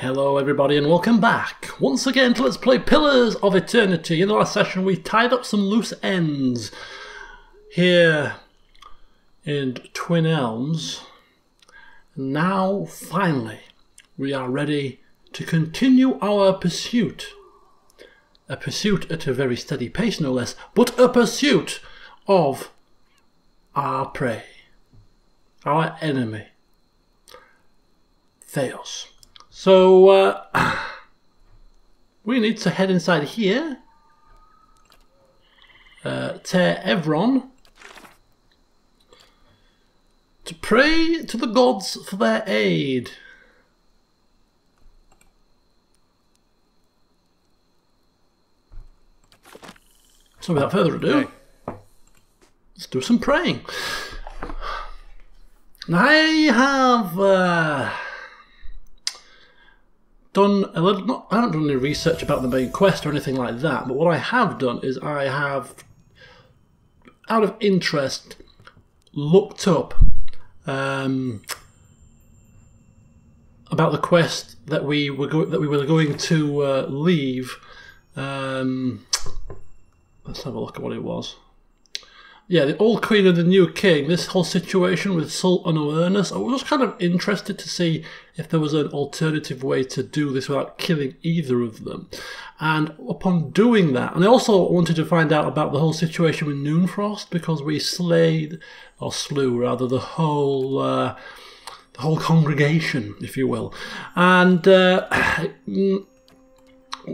Hello everybody and welcome back once again to Let's Play Pillars of Eternity. In the last session we tied up some loose ends here in Twin Elms. Now finally we are ready to continue our pursuit. A pursuit at a very steady pace no less, but a pursuit of our prey, our enemy, Theos. So, we need to head inside here, tear Evron, to pray to the gods for their aid. So without further ado, let's do some praying. I have done a little. I haven't done any research about the main quest or anything like that, but what I have done is I have, out of interest, looked up about the quest that we were going to leave. Let's have a look at what it was. Yeah, the old queen and the new king, this whole situation with Sultan Awareness, I was just kind of interested to see if there was an alternative way to do this without killing either of them. And upon doing that, and I also wanted to find out about the whole situation with Noonfrost, because we slew the whole congregation, if you will. And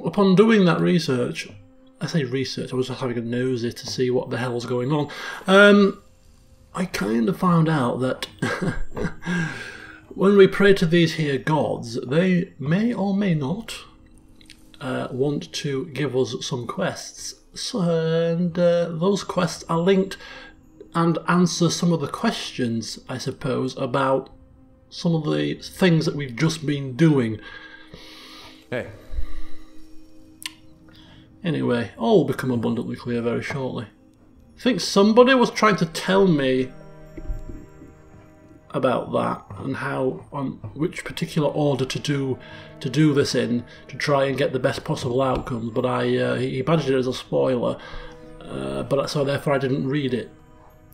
upon doing that research, I say research, I was just having a nosy to see what the hell's going on. I kind of found out that when we pray to these here gods, they may or may not want to give us some quests. And those quests are linked and answer some of the questions, I suppose, about some of the things that we've just been doing. Hey. Anyway, all will become abundantly clear very shortly. I think somebody was trying to tell me about that and how, on which particular order to do this in to try and get the best possible outcomes. But he badged it as a spoiler, so therefore I didn't read it.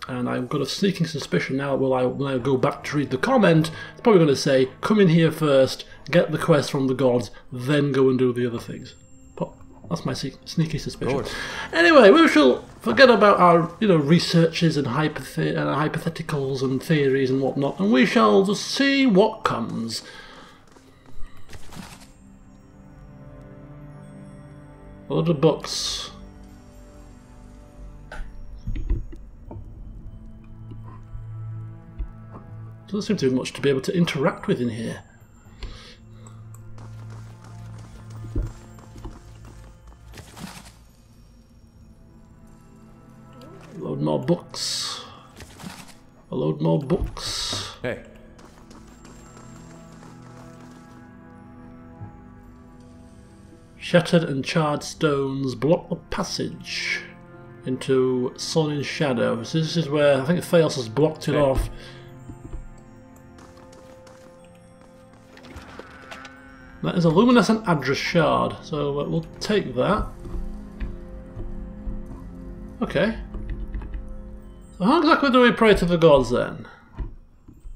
And I've got a sneaking suspicion now. When I go back to read the comment, it's probably going to say, "Come in here first, get the quest from the gods, then go and do the other things." That's my sneaky suspicion. Anyway, we shall forget about our, researches and hypotheticals and theories and whatnot, and we shall just see what comes. A lot of books. Doesn't seem to be much to be able to interact with in here. Load more books. A load more books. Hey. Shattered and charred stones block the passage into sun and shadow. So this is where I think Theos has blocked it off. That is a luminescent address shard, so we'll take that. Okay. So how exactly do we pray to the gods then?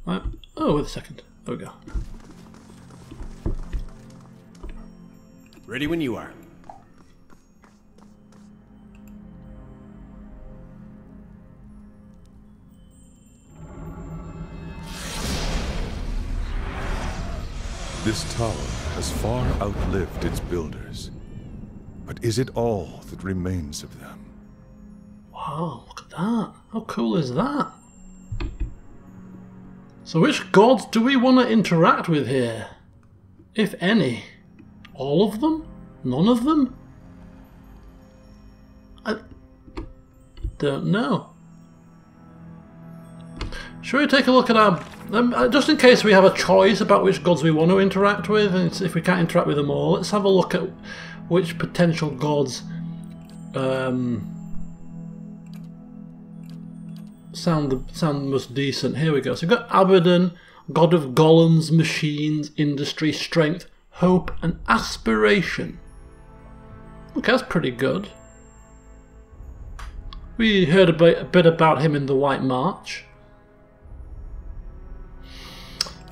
Right. Oh, wait a second. There we go. Ready when you are. This tower has far outlived its builders. But is it all that remains of them? Wow, look at that. How cool is that? So which gods do we want to interact with here? If any. All of them? None of them? I don't know. Shall we take a look at our... just in case we have a choice about which gods we want to interact with, and if we can't interact with them all, let's have a look at which potential gods sound most decent. Here we go. So we've got Abaddon, god of golems, machines, industry, strength, hope and aspiration. Okay, that's pretty good. We heard a bit about him in the White March.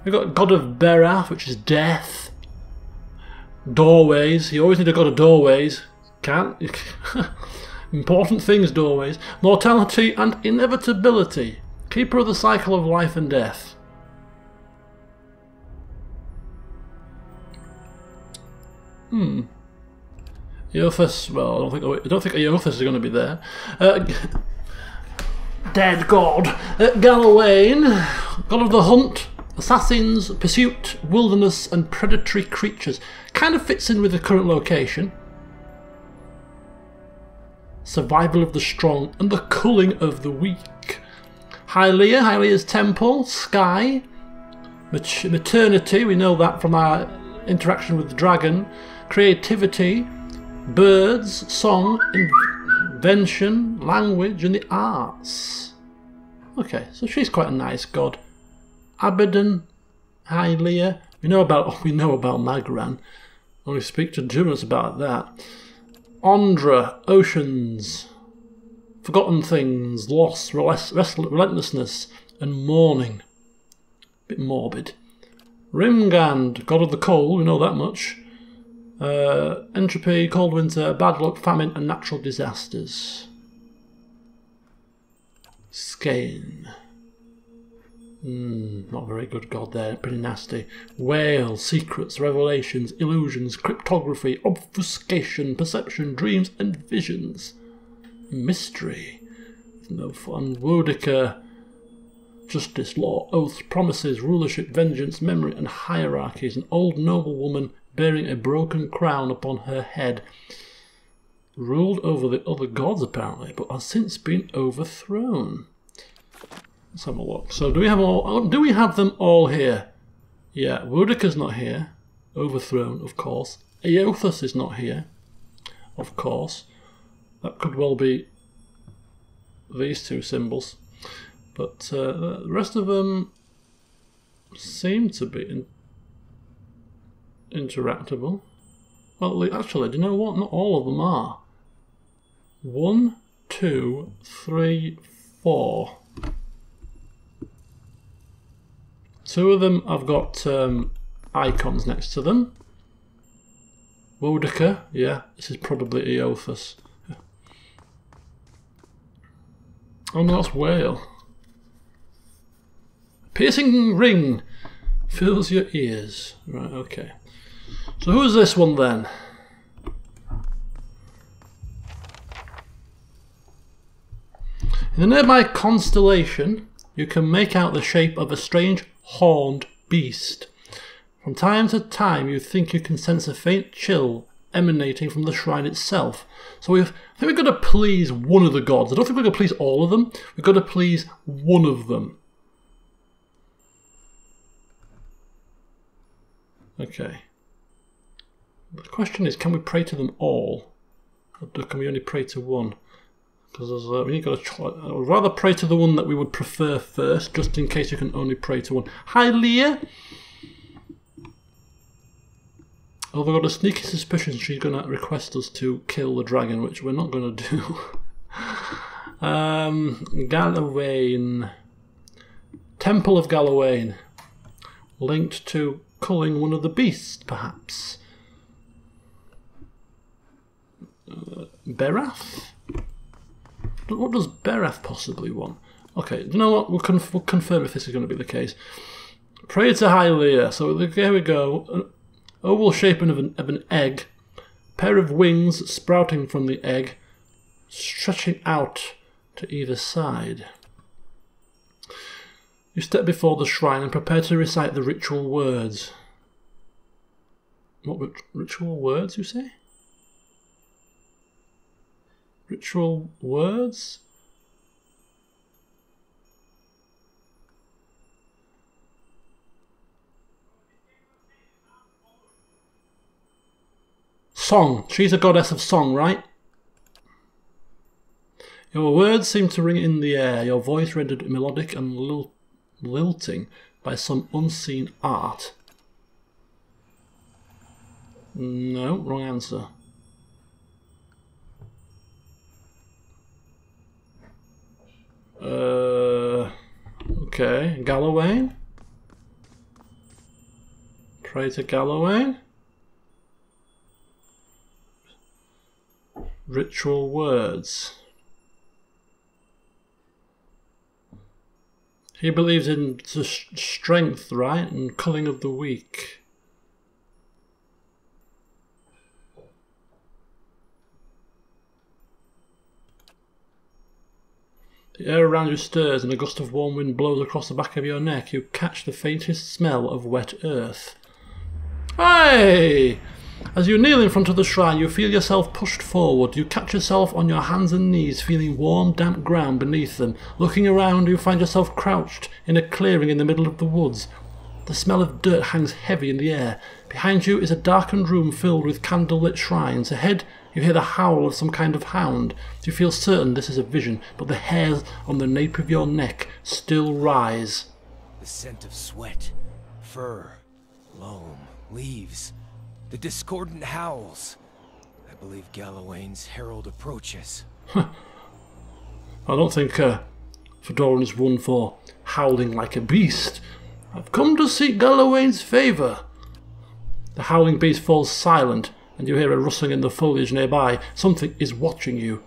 We've got God of Berath, which is death. Doorways. You always need a God of doorways. Can't. Important things, doorways. Mortality and inevitability. Keeper of the cycle of life and death. Eothas, well, I don't think Eothas is going to be there. Dead God. Galawain, God of the hunt, assassins, pursuit, wilderness and predatory creatures. Kind of fits in with the current location. Survival of the strong and the culling of the weak. Hylia, Hylia's temple, sky, maternity, we know that from our interaction with the dragon, creativity, birds, song, invention, language and the arts. Okay, so she's quite a nice god. Abaddon, Hylia, we know about Magran. Only speak to Dumas about that. Ondra, oceans, forgotten things, loss, relentlessness, and mourning. Bit morbid. Rimgand, god of the cold, we know that much. Entropy, cold winter, bad luck, famine, and natural disasters. Skane. Not very good god there, pretty nasty. Whale, secrets, revelations, illusions, cryptography, obfuscation, perception, dreams, and visions. Mystery. No fun. Wodica, justice, law, oaths, promises, rulership, vengeance, memory, and hierarchies. An old noblewoman bearing a broken crown upon her head. Ruled over the other gods, apparently, but has since been overthrown. Let's have a look. So do we have them all here? Yeah, Wodica's not here. Overthrown, of course. Eothas is not here. Of course. That could well be these two symbols. But the rest of them seem to be interactable. Well, actually, do you know what? Not all of them are. 1, 2, 3, 4. Two of them I've got icons next to them. Wodica, yeah, this is probably Eothas. Oh no, that's whale. Piercing ring fills your ears. Right, okay. So who's this one then? In the nearby constellation, you can make out the shape of a strange horned beast. From time to time you think you can sense a faint chill emanating from the shrine itself. So I think we've got to please one of the gods. I don't think we've got to please all of them. We've got to please one of them. Okay. The question is, can we pray to them all? Or can we only pray to one? Because we've got a choice. I would rather pray to the one that we would prefer first, just in case you can only pray to one. Hylia! Although I've got a sneaky suspicion she's going to request us to kill the dragon, which we're not going to do. Galawain. Temple of Galawain. Linked to culling one of the beasts, perhaps. Berath? What does Berath possibly want? Okay, you know what? We'll confirm if this is going to be the case. Pray to Hylia. So here we go. An oval shape of an egg. Pair of wings sprouting from the egg, stretching out to either side. You step before the shrine and prepare to recite the ritual words. What ritual words, you say? Ritual words? Song. She's a goddess of song, right? Your words seem to ring in the air, your voice rendered melodic and lilting by some unseen art. No, wrong answer. Okay, Galloway. Pray to Galloway. Ritual words. He believes in the strength, right, and culling of the weak. The air around you stirs and a gust of warm wind blows across the back of your neck. You catch the faintest smell of wet earth. Hey! As you kneel in front of the shrine, you feel yourself pushed forward. You catch yourself on your hands and knees, feeling warm, damp ground beneath them. Looking around, you find yourself crouched in a clearing in the middle of the woods. The smell of dirt hangs heavy in the air. Behind you is a darkened room filled with candlelit shrines. Ahead, you hear the howl of some kind of hound. You feel certain this is a vision, but the hairs on the nape of your neck still rise. The scent of sweat, fur, loam, leaves, the discordant howls. I believe Galloway's herald approaches. I don't think Fedoran is one for howling like a beast. I've come to seek Galloway's favour. The howling beast falls silent, and you hear a rustling in the foliage nearby. Something is watching you.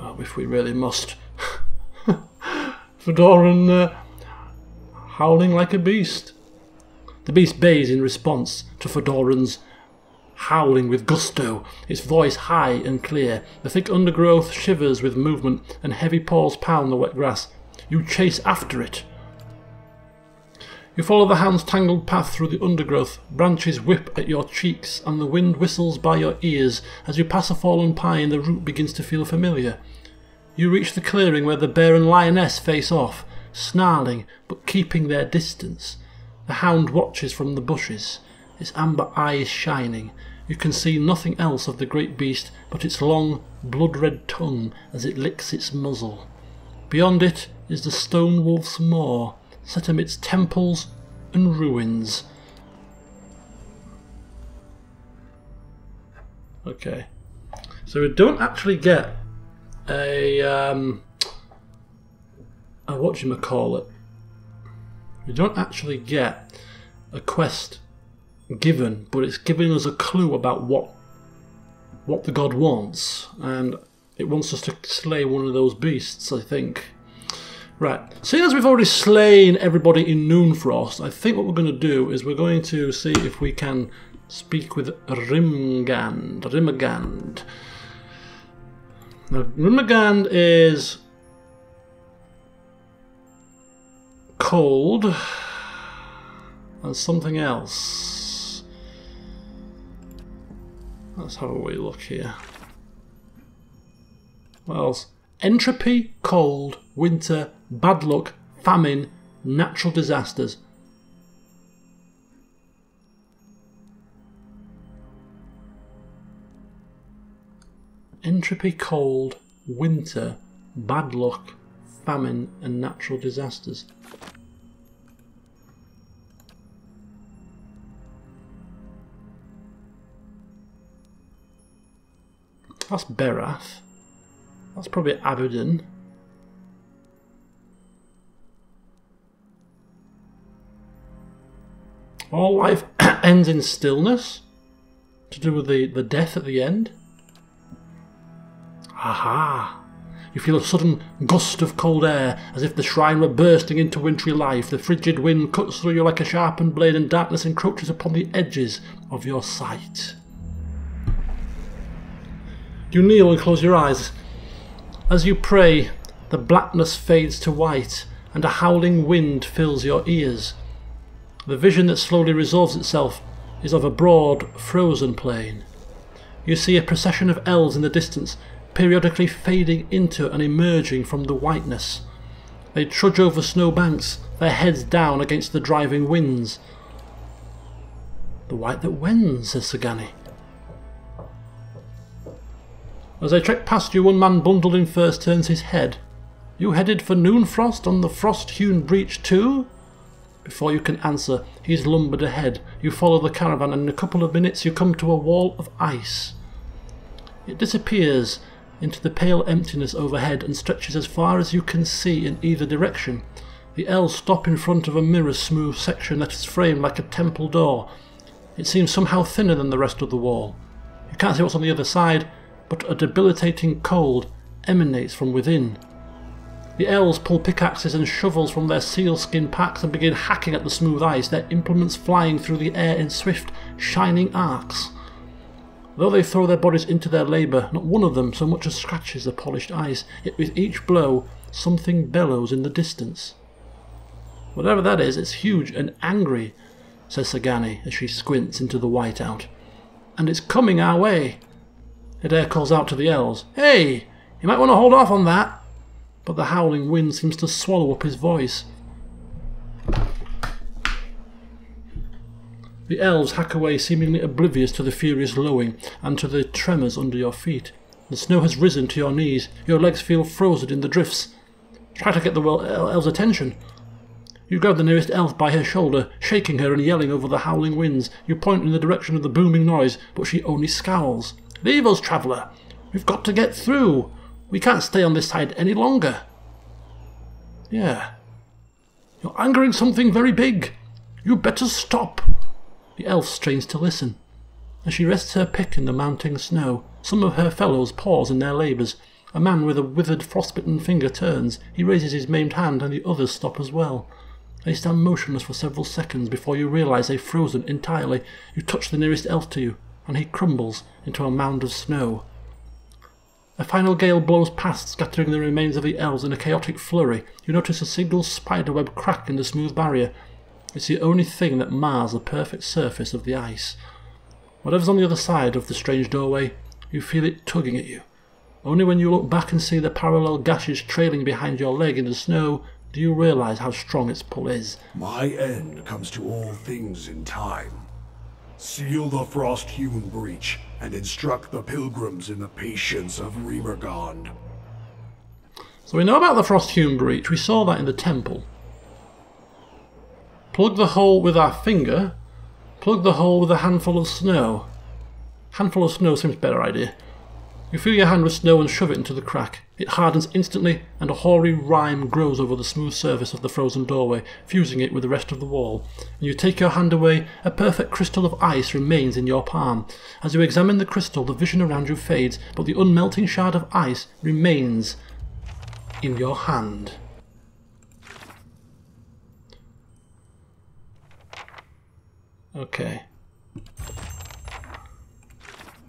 Oh, if we really must. Fedoran howling like a beast. The beast bays in response to Fedoran's howling with gusto, its voice high and clear. The thick undergrowth shivers with movement, and heavy paws pound the wet grass. You chase after it. You follow the hound's tangled path through the undergrowth. Branches whip at your cheeks, and the wind whistles by your ears. As you pass a fallen pine, the root begins to feel familiar. You reach the clearing where the bear and lioness face off, snarling but keeping their distance. The hound watches from the bushes, its amber eyes shining. You can see nothing else of the great beast but its long, blood-red tongue as it licks its muzzle. Beyond it is the stone wolf's moor, set amidst temples and ruins. Okay, so we don't actually get a whatchamacallit. We don't actually get a quest given, but it's giving us a clue about what the god wants, and it wants us to slay one of those beasts, I think. Right, seeing as we've already slain everybody in Noonfrost, I think what we're going to do is we're going to see if we can speak with Rimgand. Now, Rimgand is cold and something else. Let's have a wee look here. What else? Entropy, cold, winter, bad luck, famine, natural disasters. Entropy, cold, winter, bad luck, famine, and natural disasters. That's Berath. That's probably Abaddon. All life ends in stillness. To do with the death at the end. Aha! You feel a sudden gust of cold air, as if the shrine were bursting into wintry life. The frigid wind cuts through you like a sharpened blade, and darkness encroaches upon the edges of your sight. You kneel and close your eyes. As you pray, the blackness fades to white, and a howling wind fills your ears. The vision that slowly resolves itself is of a broad, frozen plain. You see a procession of elves in the distance, periodically fading into and emerging from the whiteness. They trudge over snowbanks, their heads down against the driving winds. The white that wends, says Sagani. As they trek past you, one man bundled in furs turns his head. You headed for Noonfrost on the frost-hewn breach too? Before you can answer, he's lumbered ahead. You follow the caravan and in a couple of minutes you come to a wall of ice. It disappears into the pale emptiness overhead and stretches as far as you can see in either direction. The elves stop in front of a mirror-smooth section that is framed like a temple door. It seems somehow thinner than the rest of the wall. You can't see what's on the other side, but a debilitating cold emanates from within. The elves pull pickaxes and shovels from their sealskin packs and begin hacking at the smooth ice, their implements flying through the air in swift, shining arcs. Though they throw their bodies into their labour, not one of them so much as scratches the polished ice, yet with each blow something bellows in the distance. Whatever that is, it's huge and angry, says Sagani as she squints into the whiteout. And it's coming our way. Adair calls out to the elves, "Hey, you might want to hold off on that." But the howling wind seems to swallow up his voice. The elves hack away, seemingly oblivious to the furious lowing and to the tremors under your feet. The snow has risen to your knees. Your legs feel frozen in the drifts. Try to get the elf's attention. You grab the nearest elf by her shoulder, shaking her and yelling over the howling winds. You point in the direction of the booming noise, but she only scowls. "Leave us, traveller. We've got to get through. We can't stay on this side any longer." "Yeah. You're angering something very big. You better stop." The elf strains to listen. As she rests her pick in the mounting snow, some of her fellows pause in their labours. A man with a withered, frostbitten finger turns. He raises his maimed hand and the others stop as well. They stand motionless for several seconds before you realise they've frozen entirely. You touch the nearest elf to you, and he crumbles into a mound of snow. A final gale blows past, scattering the remains of the elves in a chaotic flurry. You notice a single spiderweb crack in the smooth barrier. It's the only thing that mars the perfect surface of the ice. Whatever's on the other side of the strange doorway, you feel it tugging at you. Only when you look back and see the parallel gashes trailing behind your leg in the snow do you realise how strong its pull is. My end comes to all things in time. Seal the frost-hewn breach and instruct the pilgrims in the patience of Remergond. So we know about the frost-hewn breach. We saw that in the temple. Plug the hole with our finger. Plug the hole with a handful of snow. Handful of snow seems a better idea. You fill your hand with snow and shove it into the crack. It hardens instantly and a hoary rime grows over the smooth surface of the frozen doorway, fusing it with the rest of the wall. And you take your hand away, a perfect crystal of ice remains in your palm. As you examine the crystal, the vision around you fades, but the unmelting shard of ice remains in your hand. Okay.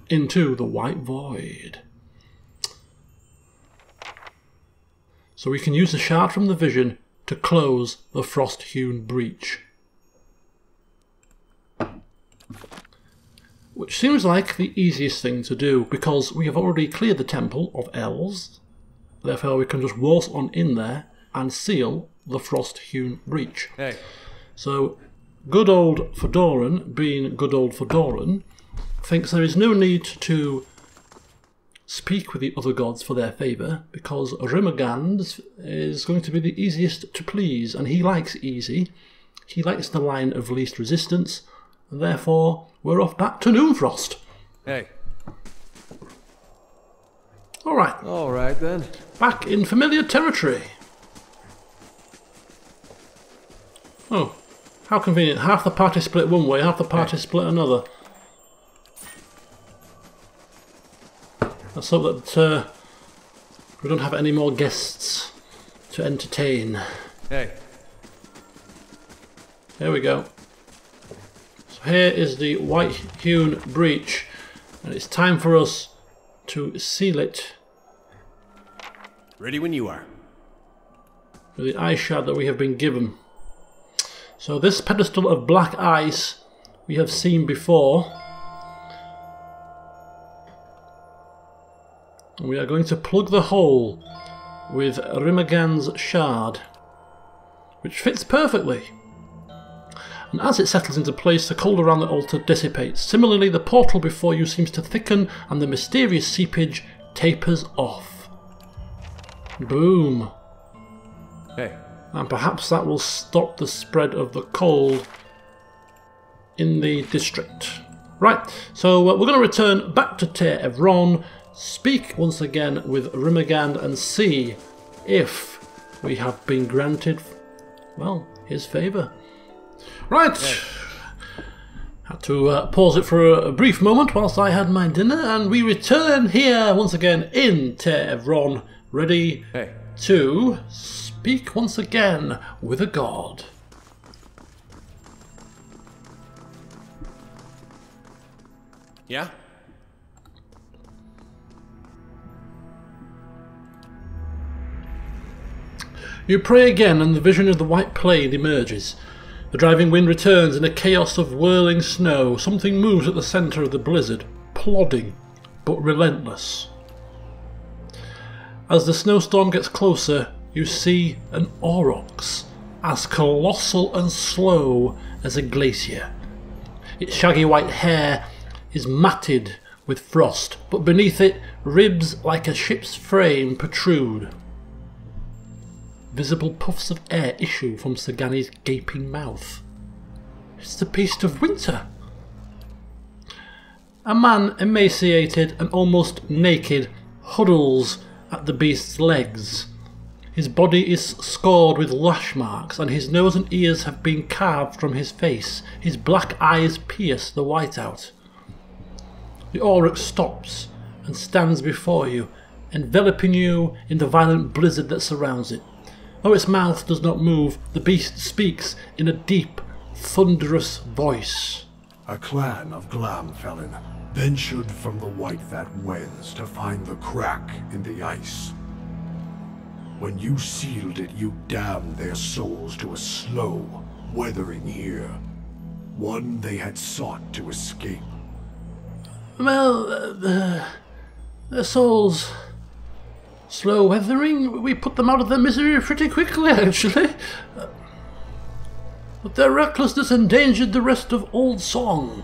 Into the white void. So we can use the shard from the vision to close the frost-hewn breach. Which seems like the easiest thing to do, because we have already cleared the temple of elves. Therefore we can just waltz on in there and seal the frost-hewn breach. Hey. So good old Fedoran, being good old Fedoran, thinks there is no need to speak with the other gods for their favour, because Remergand is going to be the easiest to please, and he likes easy. He likes the line of least resistance, and therefore we're off back to Noonfrost. Hey. Alright. Alright then. Back in familiar territory. Oh, how convenient. Half the party split one way, half the party split another. Let's hope that we don't have any more guests to entertain. Hey. There we go. So here is the white-hewn breach, and it's time for us to seal it. Ready when you are. With the ice shard that we have been given. So this pedestal of black ice we have seen before. And we are going to plug the hole with Remergand's shard, which fits perfectly. And as it settles into place, the cold around the altar dissipates. Similarly, the portal before you seems to thicken and the mysterious seepage tapers off. Boom. Hey. and perhaps that will stop the spread of the cold in the district. Right, so we're going to return back to Tear Evron, speak once again with Rimagand, and see if we have been granted, well, his favour. Right, had to pause it for a brief moment whilst I had my dinner, and we return here once again in Tear Evron, ready to speak once again with a god. Yeah? You pray again, and the vision of the white plain emerges. The driving wind returns in a chaos of whirling snow. Something moves at the centre of the blizzard, plodding, but relentless. As the snowstorm gets closer, you see an aurochs, as colossal and slow as a glacier. Its shaggy white hair is matted with frost, but beneath it, ribs like a ship's frame protrude. Visible puffs of air issue from Sagani's gaping mouth. It's the beast of winter! A man, emaciated and almost naked, huddles at the beast's legs. His body is scored with lash marks, and his nose and ears have been carved from his face. His black eyes pierce the whiteout. The aurochs stops and stands before you, enveloping you in the violent blizzard that surrounds it. Though its mouth does not move, the beast speaks in a deep, thunderous voice. A clan of Glamfelin ventured from the white that wends to find the crack in the ice. When you sealed it, you damned their souls to a slow weathering here, one they had sought to escape. Well, their souls... slow weathering? We put them out of their misery pretty quickly, actually. But their recklessness endangered the rest of Old Song.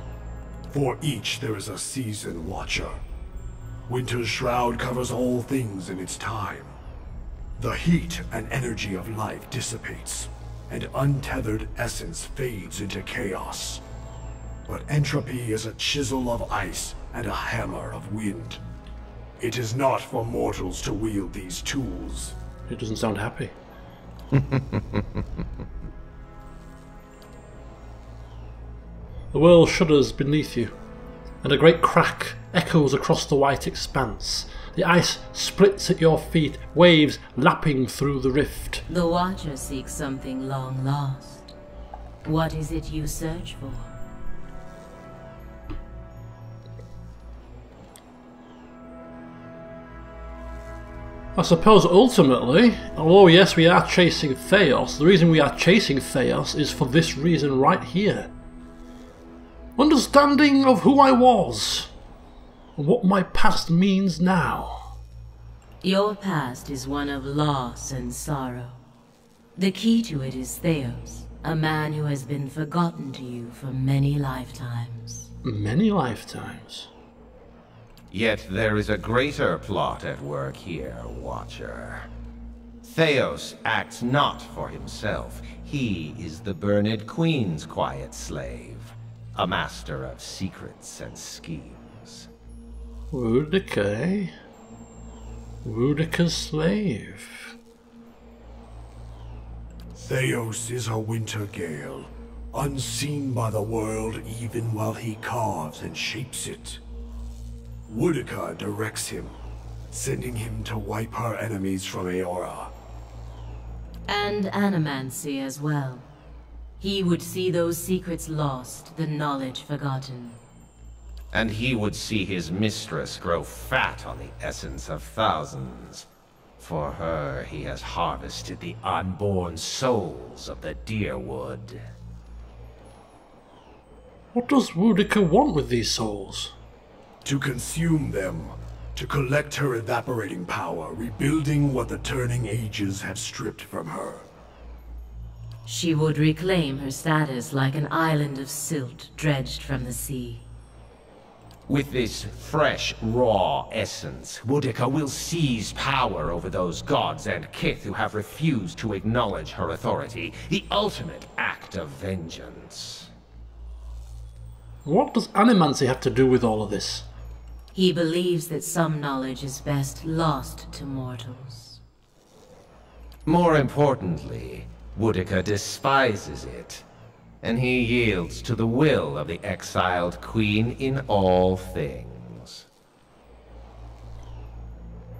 For each there is a season watcher. Winter's shroud covers all things in its time. The heat and energy of life dissipates, and untethered essence fades into chaos. But entropy is a chisel of ice and a hammer of wind. It is not for mortals to wield these tools. It doesn't sound happy. The world shudders beneath you, and a great crack echoes across the white expanse. The ice splits at your feet, waves lapping through the rift. The Watcher seeks something long lost. What is it you search for? I suppose ultimately, although yes we are chasing Theos, the reason we are chasing Theos is for this reason right here. Understanding of who I was, and what my past means now. Your past is one of loss and sorrow. The key to it is Theos, a man who has been forgotten to you for many lifetimes. Many lifetimes? Yet there is a greater plot at work here, Watcher. Theos acts not for himself. He is the Burned Queen's quiet slave, a master of secrets and schemes. Woodicke? Woodicke's slave. Theos is a winter gale, unseen by the world even while he carves and shapes it. Woodicke directs him, sending him to wipe her enemies from Eora. And animancy as well. He would see those secrets lost, the knowledge forgotten. And he would see his mistress grow fat on the essence of thousands. For her, he has harvested the unborn souls of the Deerwood. What does Woodicke want with these souls? To consume them, to collect her evaporating power, rebuilding what the turning ages have stripped from her. She would reclaim her status like an island of silt dredged from the sea. With this fresh, raw essence, Boudica will seize power over those gods and Kith who have refused to acknowledge her authority. The ultimate act of vengeance. What does animancy have to do with all of this? He believes that some knowledge is best lost to mortals. More importantly, Boudica despises it, and he yields to the will of the exiled queen in all things.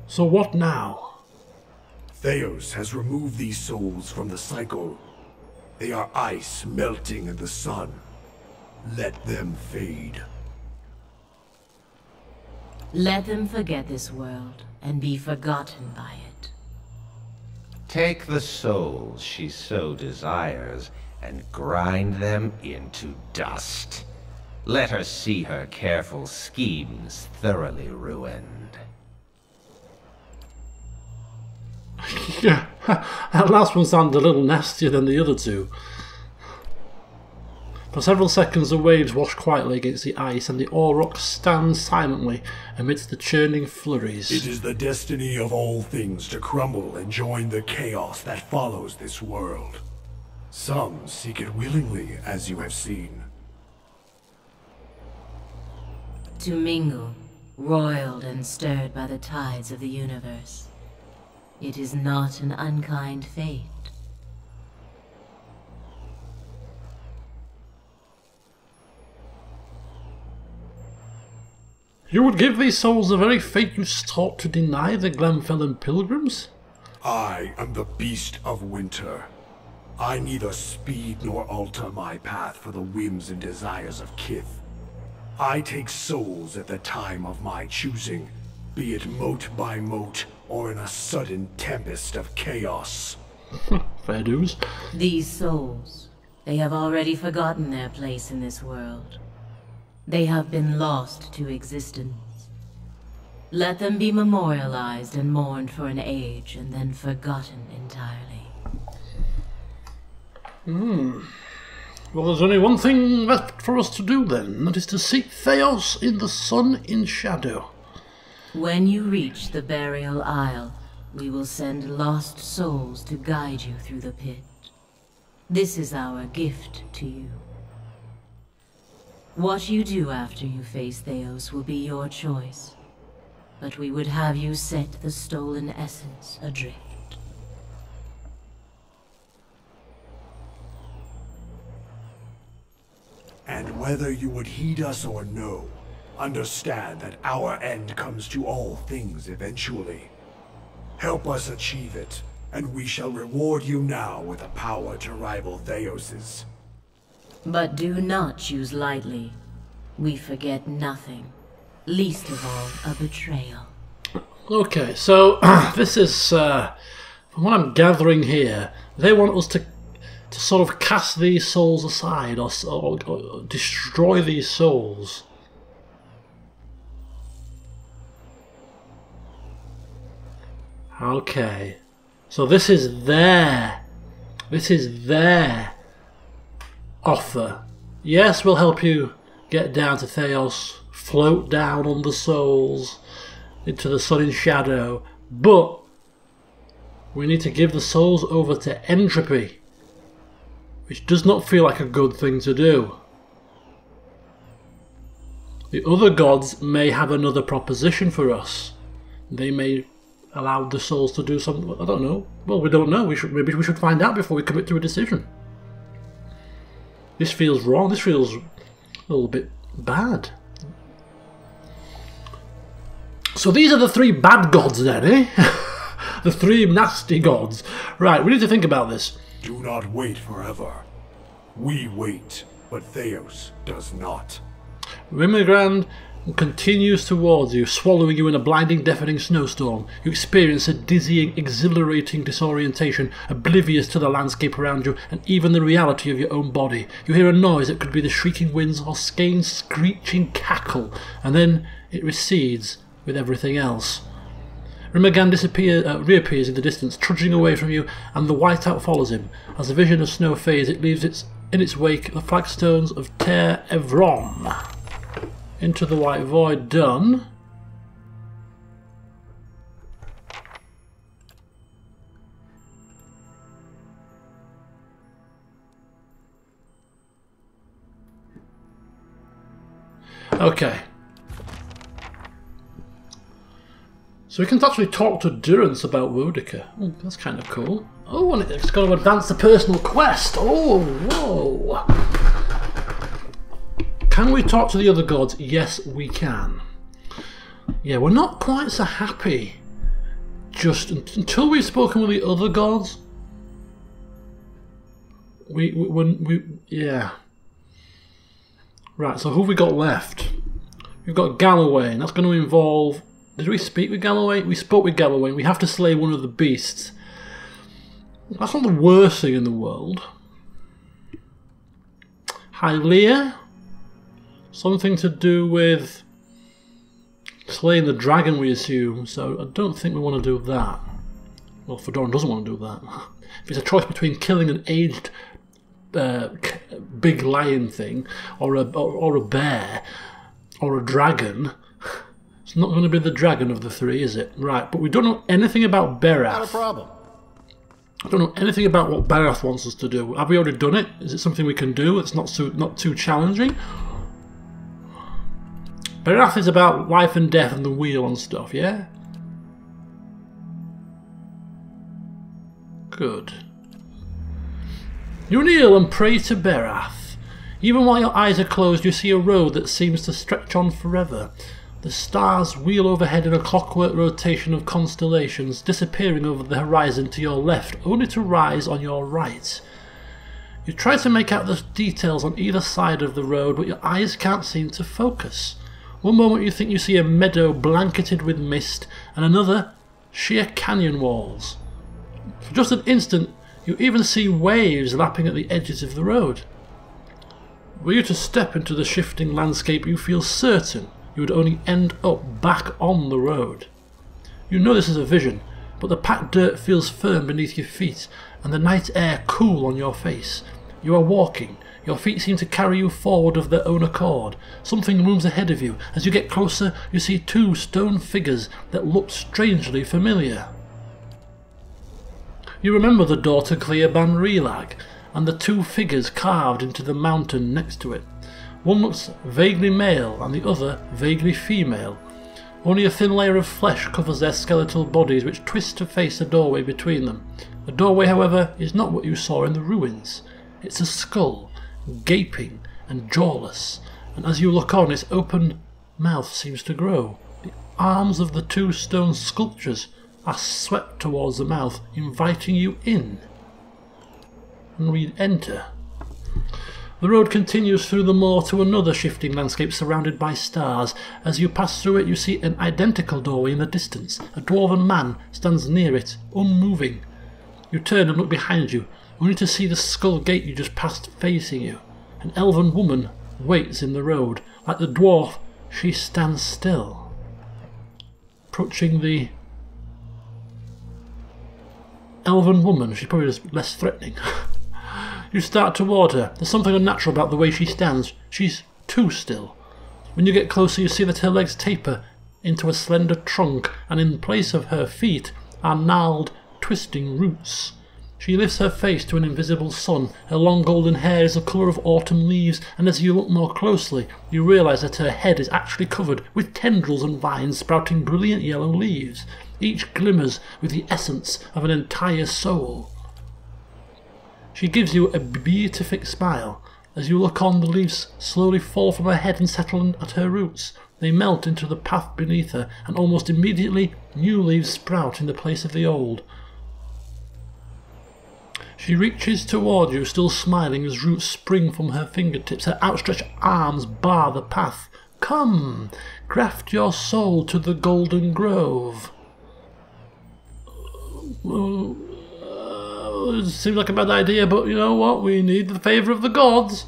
So what now? Theos has removed these souls from the cycle. They are ice melting in the sun. Let them fade. Let them forget this world and be forgotten by it. Take the souls she so desires and grind them into dust. Let her see her careful schemes thoroughly ruined. Yeah, that last one sounded a little nastier than the other two. For several seconds the waves wash quietly against the ice and the ore rock stands silently amidst the churning flurries. It is the destiny of all things to crumble and join the chaos that follows this world. Some seek it willingly, as you have seen. To mingle, roiled and stirred by the tides of the universe. It is not an unkind fate. You would give these souls the very fate you sought to deny the Glenfellan pilgrims? I am the beast of winter. I neither speed nor alter my path for the whims and desires of Kith. I take souls at the time of my choosing, be it mote by mote or in a sudden tempest of chaos. Fair dues. These souls, they have already forgotten their place in this world. They have been lost to existence. Let them be memorialized and mourned for an age, and then forgotten entirely. Well, there's only one thing left for us to do then, and that is to seek Theos in the sun in shadow. When you reach the burial isle, we will send lost souls to guide you through the pit. This is our gift to you. What you do after you face Theos will be your choice, but we would have you set the stolen essence adrift. And whether you would heed us or no, understand that our end comes to all things eventually. Help us achieve it, and we shall reward you now with a power to rival Theos's. But do not choose lightly. We forget nothing, least of all a betrayal. Okay, so this is, from what I'm gathering here, they want us to sort of cast these souls aside or destroy these souls. Okay, so this is their offer. Yes, we'll help you get down to Theos, float down on the souls into the sun in shadow, but we need to give the souls over to entropy, which does not feel like a good thing to do. The other gods may have another proposition for us. They may allow the souls to do something. I don't know. Well, we don't know. Maybe we should find out before we commit to a decision. This feels wrong. This feels a little bit bad. So these are the three bad gods then, eh? The three nasty gods. Right, we need to think about this. Do not wait forever. We wait, but Theos does not. Rimmergrand continues towards you, swallowing you in a blinding, deafening snowstorm. You experience a dizzying, exhilarating disorientation, oblivious to the landscape around you and even the reality of your own body. You hear a noise that could be the shrieking winds or Skane's screeching cackle, and then it recedes with everything else. Rimmergrand reappears in the distance, trudging away from you, and the whiteout follows him. As the vision of snow fades, it leaves in its wake the flagstones of Ter Evron. Into the White Void, done. Okay. So we can actually talk to Durance about Boudica. Oh, that's kind of cool. Oh, and it's got to advance the personal quest. Oh, whoa. Can we talk to the other gods? Yes, we can. Yeah, we're not quite so happy just until we've spoken with the other gods. Yeah. Right, so who have we got left? We've got Galloway, and that's going to involve... Did we speak with Galloway? We spoke with Galloway, and we have to slay one of the beasts. That's not the worst thing in the world. Hylia? Something to do with slaying the dragon, we assume, so I don't think we want to do that. Well, Fedoran doesn't want to do that. If it's a choice between killing an aged big lion thing, or a bear, or a dragon, it's not going to be the dragon of the three, is it? Right, but we don't know anything about Berath. Not a problem. I don't know anything about what Berath wants us to do. Have we already done it? Is it something we can do? It's not too challenging. Berath is about life and death and the wheel and stuff, yeah? Good. You kneel and pray to Berath. Even while your eyes are closed, you see a road that seems to stretch on forever. The stars wheel overhead in a clockwork rotation of constellations, disappearing over the horizon to your left, only to rise on your right. You try to make out the details on either side of the road, but your eyes can't seem to focus. One moment you think you see a meadow blanketed with mist, and another, sheer canyon walls. For just an instant, you even see waves lapping at the edges of the road. Were you to step into the shifting landscape, you feel certain you would only end up back on the road. You know this is a vision, but the packed dirt feels firm beneath your feet, and the night air cool on your face. You are walking. Your feet seem to carry you forward of their own accord. Something looms ahead of you. As you get closer, you see two stone figures that look strangely familiar. You remember the door to Clearban Relag, and the two figures carved into the mountain next to it. One looks vaguely male, and the other vaguely female. Only a thin layer of flesh covers their skeletal bodies, which twist to face a doorway between them. The doorway, however, is not what you saw in the ruins. It's a skull, gaping and jawless, and as you look on, its open mouth seems to grow. The arms of the two stone sculptures are swept towards the mouth, inviting you in. And we enter. The road continues through the moor to another shifting landscape surrounded by stars. As you pass through it, you see an identical doorway in the distance. A dwarven man stands near it, unmoving. You turn and look behind you, only to see the skull gate you just passed facing you. An elven woman waits in the road. Like the dwarf, she stands still. Approaching the elven woman, she's probably just less threatening. You start toward her. There's something unnatural about the way she stands. She's too still. When you get closer, you see that her legs taper into a slender trunk, and in place of her feet are gnarled, twisting roots. She lifts her face to an invisible sun. Her long golden hair is the colour of autumn leaves, and as you look more closely, you realise that her head is actually covered with tendrils and vines sprouting brilliant yellow leaves. Each glimmers with the essence of an entire soul. She gives you a beatific smile. As you look on, the leaves slowly fall from her head and settle at her roots. They melt into the path beneath her, and almost immediately new leaves sprout in the place of the old. She reaches toward you, still smiling, as roots spring from her fingertips. Her outstretched arms bar the path. Come, graft your soul to the golden grove. It seems like a bad idea, but you know what? We need the favour of the gods.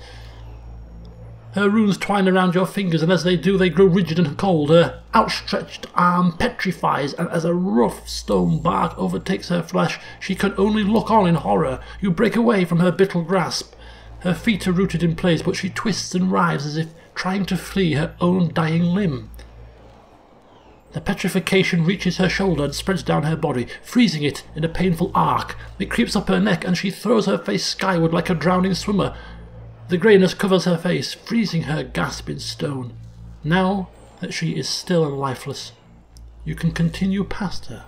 Her runes twine around your fingers, and as they do, they grow rigid and cold. Her outstretched arm petrifies, and as a rough stone bark overtakes her flesh, she can only look on in horror. You break away from her brittle grasp. Her feet are rooted in place, but she twists and writhes as if trying to flee her own dying limb. The petrification reaches her shoulder and spreads down her body, freezing it in a painful arc. It creeps up her neck and she throws her face skyward like a drowning swimmer. The greyness covers her face, freezing her gasp in stone. Now that she is still and lifeless, you can continue past her.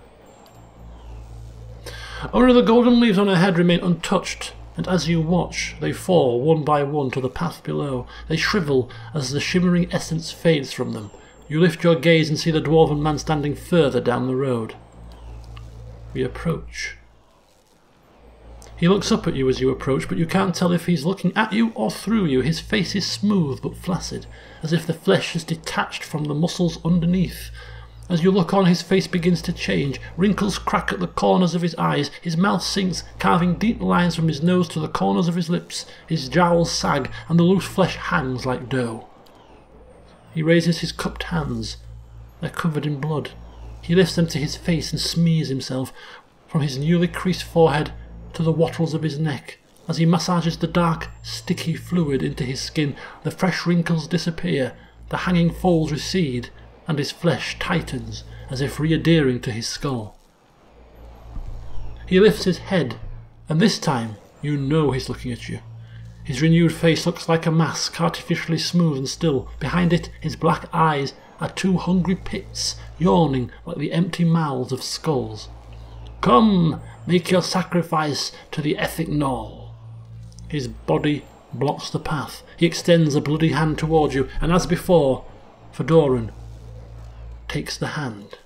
Only the golden leaves on her head remain untouched, and as you watch, they fall one by one to the path below. They shrivel as the shimmering essence fades from them. You lift your gaze and see the dwarven man standing further down the road. We approach. He looks up at you as you approach, but you can't tell if he's looking at you or through you. His face is smooth but flaccid, as if the flesh has detached from the muscles underneath. As you look on, his face begins to change. Wrinkles crack at the corners of his eyes. His mouth sinks, carving deep lines from his nose to the corners of his lips. His jowls sag, and the loose flesh hangs like dough. He raises his cupped hands. They're covered in blood. He lifts them to his face and smears himself from his newly creased forehead to the wattles of his neck. As he massages the dark, sticky fluid into his skin, the fresh wrinkles disappear, the hanging folds recede, and his flesh tightens as if re-adhering to his skull. He lifts his head, and this time you know he's looking at you. His renewed face looks like a mask, artificially smooth and still. Behind it, his black eyes are two hungry pits, yawning like the empty mouths of skulls. Come, make your sacrifice to the Ethic Knoll. His body blocks the path. He extends a bloody hand towards you, and as before, Fedoran takes the hand.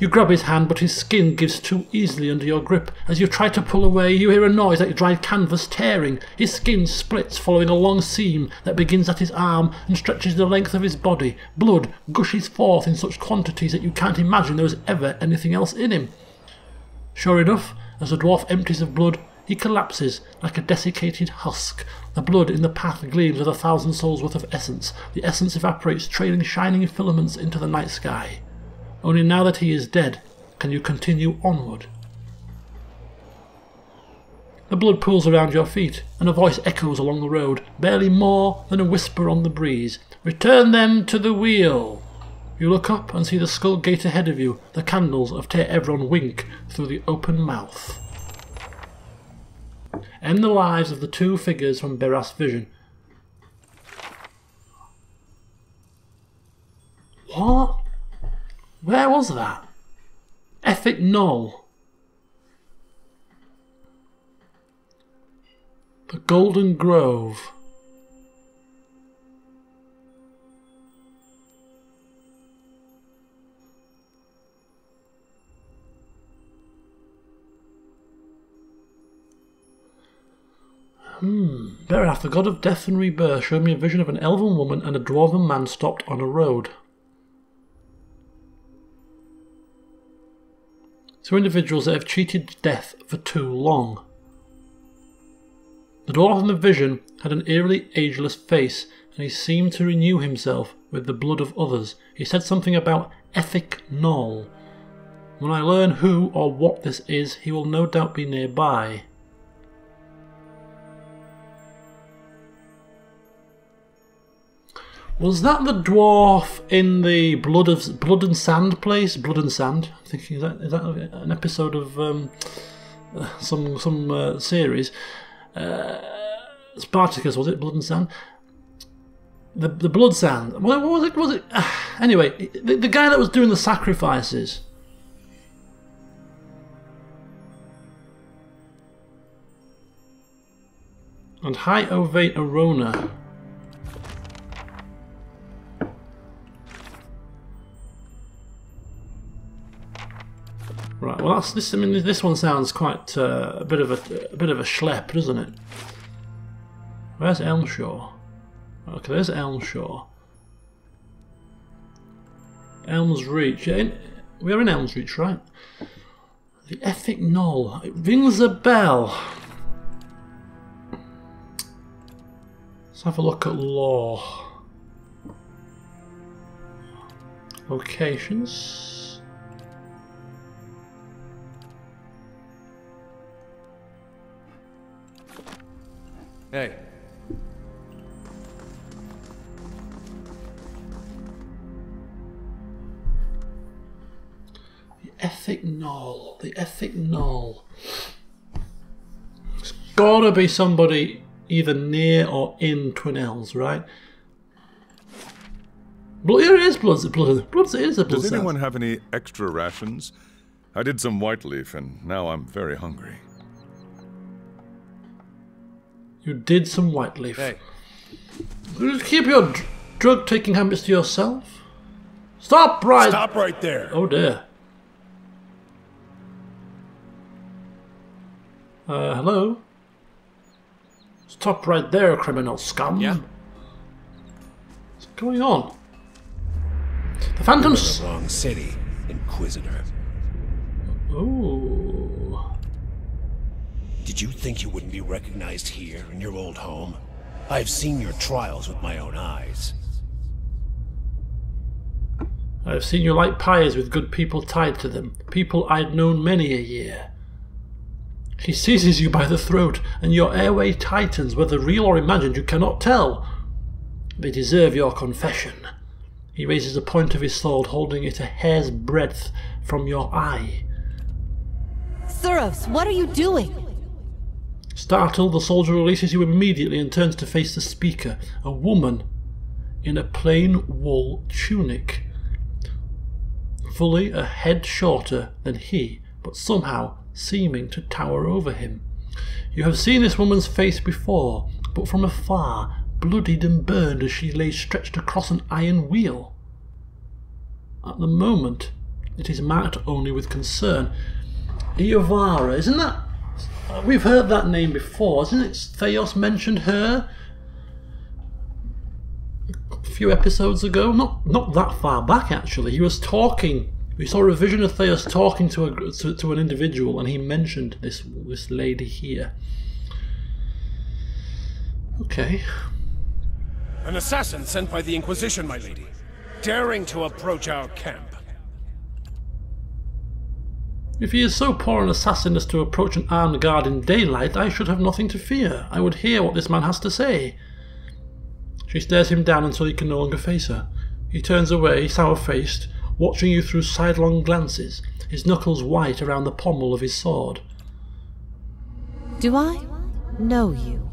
You grab his hand, but his skin gives too easily under your grip. As you try to pull away, you hear a noise like dried canvas tearing. His skin splits, following a long seam that begins at his arm and stretches the length of his body. Blood gushes forth in such quantities that you can't imagine there was ever anything else in him. Sure enough, as the dwarf empties of blood, he collapses like a desiccated husk. The blood in the path gleams with 1,000 souls worth of essence. The essence evaporates, trailing shining filaments into the night sky. Only now that he is dead can you continue onward. The blood pools around your feet, and a voice echoes along the road, barely more than a whisper on the breeze. Return them to the wheel! You look up and see the skull gate ahead of you. The candles of Ter Evron wink through the open mouth. End the lives of the two figures from Beras' vision. What? Where was that? Ethic Knoll. The Golden Grove. Berath, the god of death and rebirth, showed me a vision of an elven woman and a dwarven man stopped on a road. Two individuals that have cheated death for too long. The dwarf in the vision had an eerily ageless face, and he seemed to renew himself with the blood of others. He said something about Ethic Knoll. When I learn who or what this is, he will no doubt be nearby. Was that the dwarf in the Blood and Sand place? Blood and Sand. I'm thinking, is that an episode of some series? Spartacus, was it? Blood and Sand. The Blood Sand. What was it? Was it? Anyway, the guy that was doing the sacrifices. And High Ovate Arona. Right. Well, that's this. I mean, this one sounds quite a bit of a schlep, doesn't it? Where's Elmshaw? Okay, there's Elmshaw. Elm's Reach. Yeah, we are in Elm's Reach, right? The Ethic Knoll. It rings a bell. Let's have a look at lore. Locations. Hey. ethic knoll. The ethic knoll. It's gotta be somebody either near or in Twin Elves, right? Here it is, Blood. It is a blood. Does anyone have any extra rations? I did some white leaf, and now I'm very hungry. You did some white leaf. Hey. Just keep your drug-taking habits to yourself. Stop right there. Oh dear. Hello? Stop right there, criminal scum. Yeah? What's going on? The Phantom's... The wrong city, Inquisitor. Ooh. Did you think you wouldn't be recognized here in your old home? I've seen your trials with my own eyes. I've seen you light pyres with good people tied to them. People I'd known many a year. He seizes you by the throat, and your airway tightens, whether real or imagined you cannot tell. They deserve your confession. He raises the point of his sword, holding it a hair's breadth from your eye. Suros, what are you doing? Startled, the soldier releases you immediately and turns to face the speaker, a woman in a plain wool tunic. Fully a head shorter than he, but somehow seeming to tower over him. You have seen this woman's face before, but from afar, bloodied and burned as she lay stretched across an iron wheel. At the moment, it is marked only with concern. Iovara, isn't that... We've heard that name before, isn't it? Theos mentioned her a few episodes ago. Not that far back, actually. He was talking... We saw a vision of Theos talking to an individual, and he mentioned this lady here. Okay. An assassin sent by the Inquisition, my lady, daring to approach our camp. If he is so poor an assassin as to approach an armed guard in daylight, I should have nothing to fear. I would hear what this man has to say. She stares him down until he can no longer face her. He turns away, sour-faced, watching you through sidelong glances, his knuckles white around the pommel of his sword. Do I know you?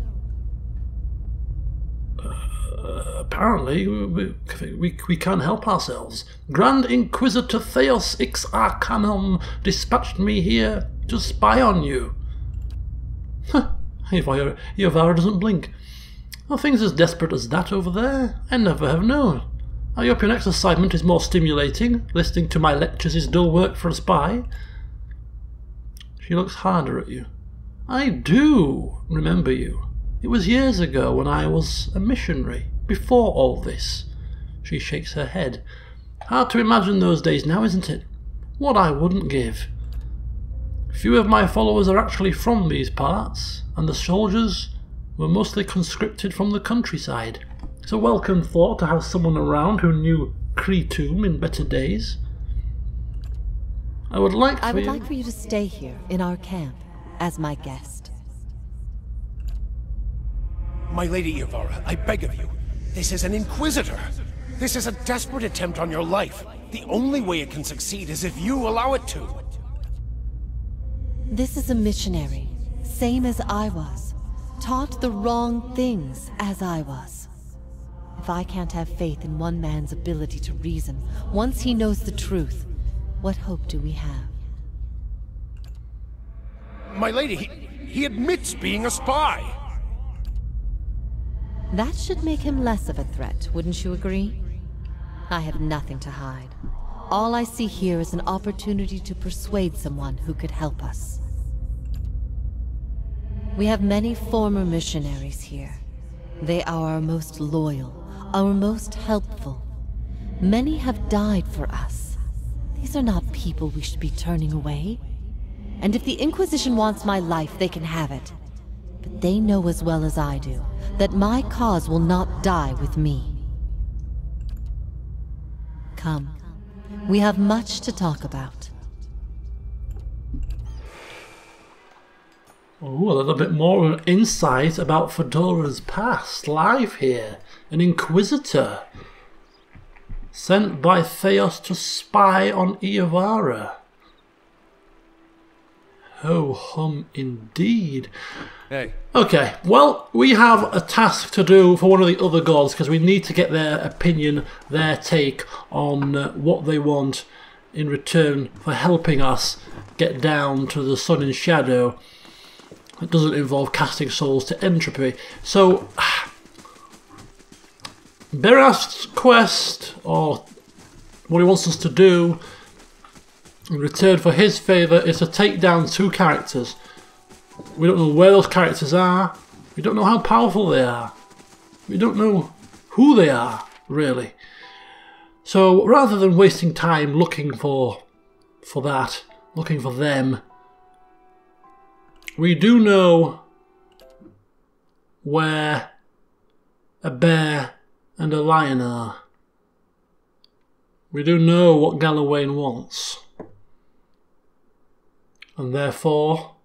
Apparently, we can't help ourselves. Grand Inquisitor Theos Ix Arcanum dispatched me here to spy on you. Iovara doesn't blink. Are things as desperate as that over there? I never have known. I hope your next assignment is more stimulating. Listening to my lectures is dull work for a spy. She looks harder at you. I do remember you. It was years ago when I was a missionary. Before all this. She shakes her head. Hard to imagine those days now, isn't it? What I wouldn't give. Few of my followers are actually from these parts, and the soldiers were mostly conscripted from the countryside. It's a welcome thought to have someone around who knew Cretum in better days. I would like for you to stay here in our camp as my guest. My lady Iovara, I beg of you. This is an Inquisitor. This is a desperate attempt on your life. The only way it can succeed is if you allow it to. This is a missionary, same as I was. Taught the wrong things as I was. If I can't have faith in one man's ability to reason, once he knows the truth, what hope do we have? My lady, he admits being a spy. That should make him less of a threat, wouldn't you agree? I have nothing to hide. All I see here is an opportunity to persuade someone who could help us. We have many former missionaries here. They are our most loyal, our most helpful. Many have died for us. These are not people we should be turning away. And if the Inquisition wants my life, they can have it. But they know as well as I do that my cause will not die with me. Come, we have much to talk about. Oh, a little bit more of an insight about Fedoran's past. Live here, an Inquisitor sent by Theos to spy on Iovara. Ho-hum indeed. Hey. Okay, well, we have a task to do for one of the other gods because we need to get their opinion, their take on what they want in return for helping us get down to the sun and shadow. It doesn't involve casting souls to entropy. So, Berast's quest, or what he wants us to do in return for his favour, is to take down 2 characters. We don't know where those characters are. We don't know how powerful they are. We don't know who they are, really. So rather than wasting time looking for that, looking for them, we do know where a bear and a lion are. We do know what Galawain wants. And therefore,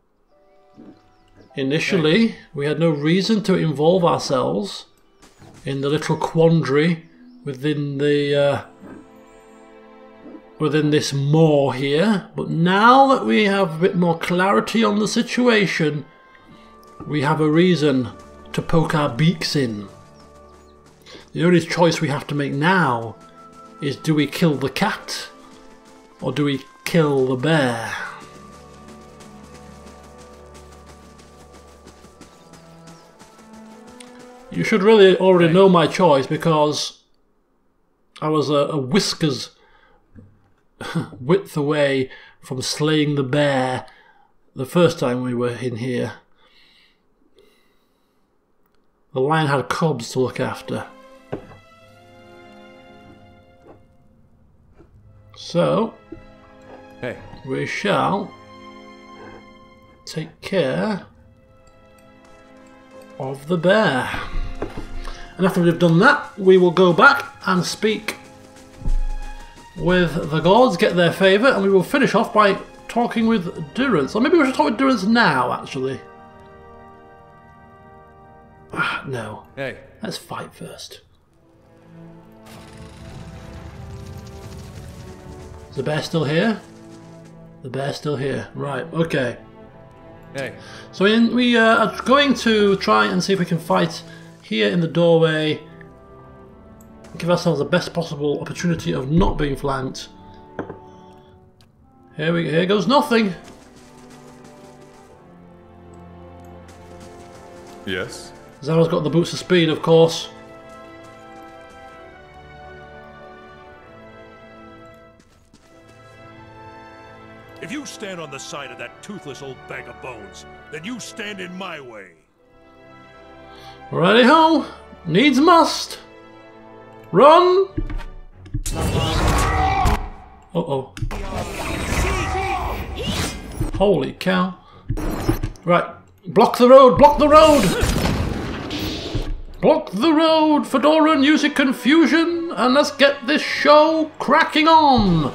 initially, we had no reason to involve ourselves in the little quandary within the within this moor here. But now that we have a bit more clarity on the situation, we have a reason to poke our beaks in. The only choice we have to make now is, do we kill the cat or do we kill the bear? You should really already know my choice because I was a whiskers width away from slaying the bear the first time we were in here. The lion had cubs to look after. So, we shall take care of the bear. And after we've done that, we will go back and speak with the gods, get their favour, and we will finish off by talking with Durance. Or maybe we should talk with Durance now, actually. No. Hey. Let's fight first. Is the bear still here? The bear's still here. Right, okay. Hey. So we are going to try and see if we can fight here in the doorway. Give ourselves the best possible opportunity of not being flanked. Here goes nothing. Yes? Zara's got the boots of speed, of course. If you stand on the side of that toothless old bag of bones, then you stand in my way. Righty ho! Needs must! Run! Uh-oh. Holy cow. Right. Block the road! Block the road! Block the road! Fedoran, use your confusion, and let's get this show cracking on!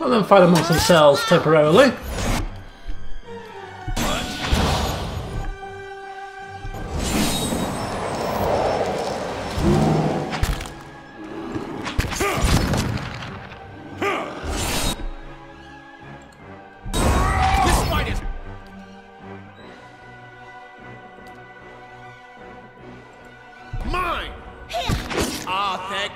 Let them fight amongst themselves temporarily. Mine! Ah, thank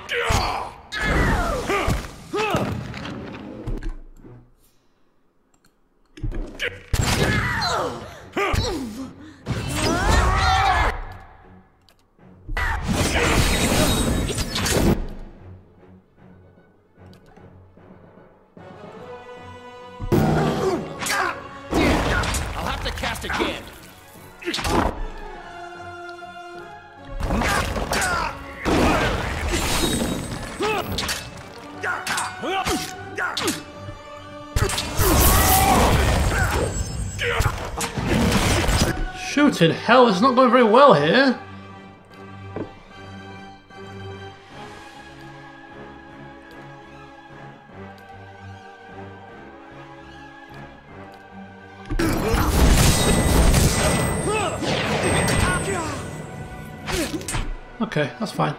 I'll have to cast again. Shooting hell, it's not going very well here. Okay, that's fine.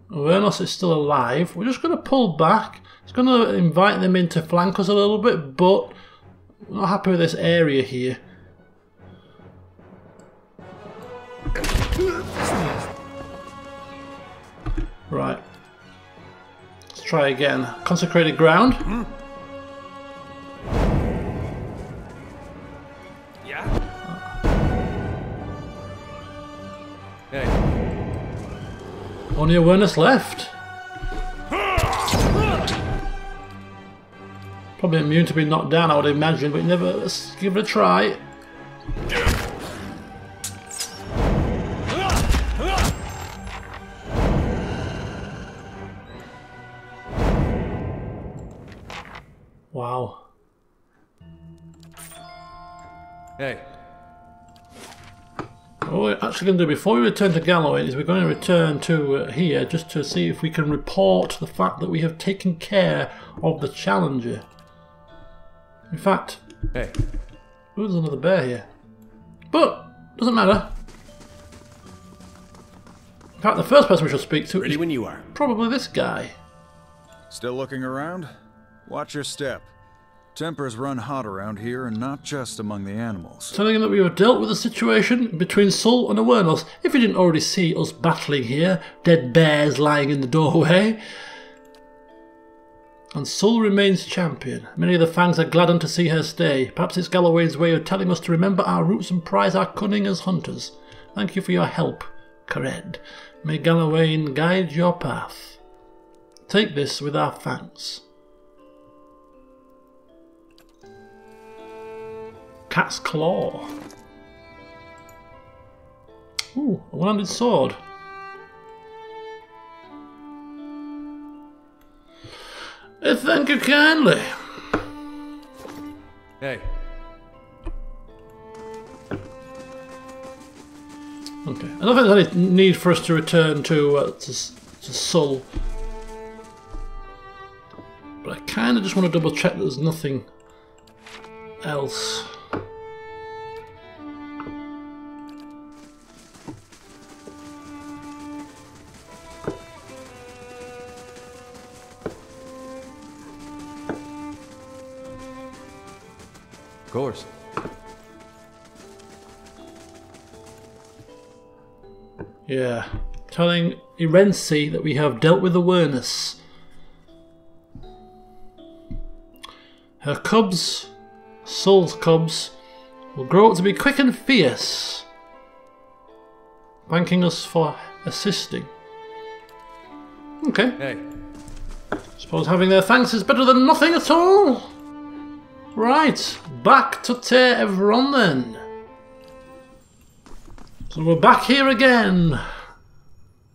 Awareness is still alive. We're just going to pull back. It's going to invite them in to flank us a little bit, but we're not happy with this area here. Right. Let's try again. Consecrated ground. Yeah? Hey. Only awareness left. Probably immune to being knocked down, I would imagine, but never. Let's give it a try. Wow. Hey. What we're actually going to do before we return to Galloway is we're going to return to here just to see if we can report the fact that we have taken care of the Challenger. In fact, hey, ooh, there's another bear here. But doesn't matter. In fact, the first person we should speak to Ready is when you are. probably this guy. Still looking around? Watch your step. Tempers run hot around here, and not just among the animals. Telling him that we have dealt with the situation between Sul and Awareness. If you didn't already see us battling here, dead bears lying in the doorway. And Sul remains champion. Many of the Fangs are gladdened to see her stay. Perhaps it's Galloway's way of telling us to remember our roots and prize our cunning as hunters. Thank you for your help, Kared. May Galloway guide your path. Take this with our thanks. Cat's Claw. Ooh, a one-handed sword. Thank you kindly. Hey. Okay, I don't think there's any need for us to return to Sul. But I kind of just want to double check that there's nothing else. Of course. Yeah, telling Irensi that we have dealt with Awareness. Her cubs, Sul's cubs, will grow up to be quick and fierce, thanking us for assisting. Okay. Hey. Suppose having their thanks is better than nothing at all. Right, back to Tear Everon then. So we're back here again,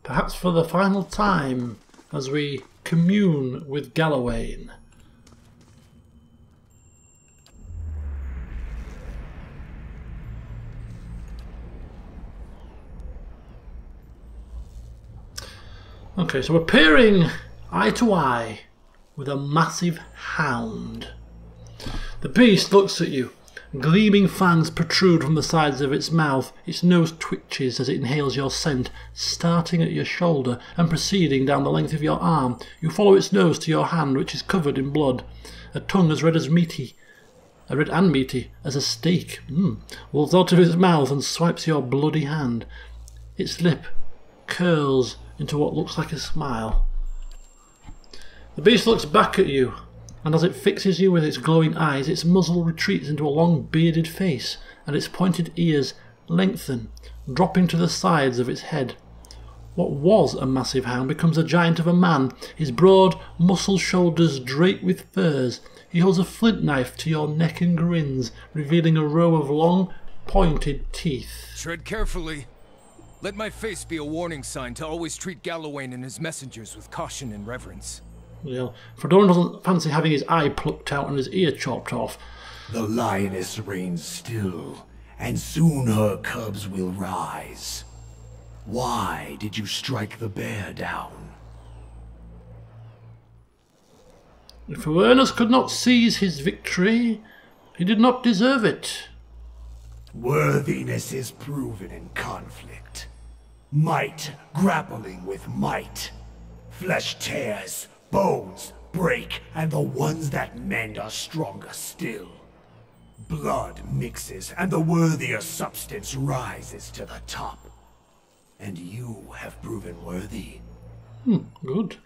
perhaps for the final time, as we commune with Galloway. Okay, so we're peering eye to eye with a massive hound. The beast looks at you. Gleaming fangs protrude from the sides of its mouth. Its nose twitches as it inhales your scent, starting at your shoulder and proceeding down the length of your arm. You follow its nose to your hand, which is covered in blood. A tongue as red and meaty as a steak, rolls out of its mouth and swipes your bloody hand. Its lip curls into what looks like a smile. The beast looks back at you, and as it fixes you with its glowing eyes, its muzzle retreats into a long bearded face, and its pointed ears lengthen, dropping to the sides of its head. What was a massive hound becomes a giant of a man, his broad, muscled shoulders draped with furs. He holds a flint knife to your neck and grins, revealing a row of long, pointed teeth. Tread carefully. Let my face be a warning sign to always treat Galloway and his messengers with caution and reverence. Well, Fedoran doesn't fancy having his eye plucked out and his ear chopped off. The lioness reigns still, and soon her cubs will rise. Why did you strike the bear down? If awareness could not seize his victory, he did not deserve it. Worthiness is proven in conflict. Might grappling with might. Flesh tears, bones break, and the ones that mend are stronger still. Blood mixes, and the worthier substance rises to the top. And you have proven worthy. Good.